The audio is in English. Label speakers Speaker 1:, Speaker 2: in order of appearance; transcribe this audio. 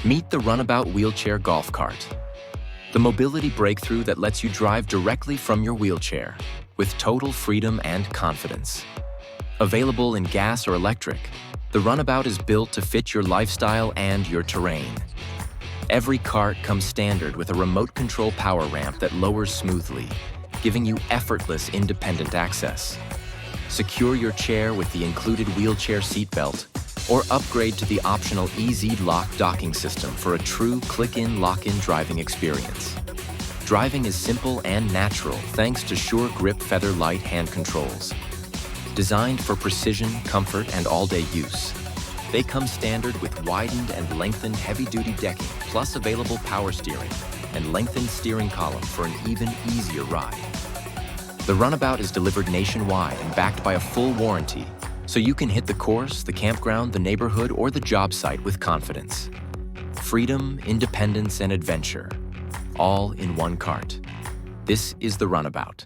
Speaker 1: Meet the Runabout Wheelchair Golf Cart, the mobility breakthrough that lets you drive directly from your wheelchair with total freedom and confidence. Available in gas or electric, the Runabout is built to fit your lifestyle and your terrain. Every cart comes standard with a remote control power ramp that lowers smoothly, giving you effortless independent access. Secure your chair with the included wheelchair seatbelt, or upgrade to the optional EZ Lock docking system for a true click-in, lock-in driving experience. Driving is simple and natural thanks to Sure Grip Feather-Lite hand controls. Designed for precision, comfort, and all-day use, they come standard with widened and lengthened heavy-duty decking, plus available power steering and lengthened steering column for an even easier ride. The Runabout is delivered nationwide and backed by a full warranty, so you can hit the course, the campground, the neighborhood, or the job site with confidence. Freedom, independence, and adventure, all in one cart. This is the Runabout.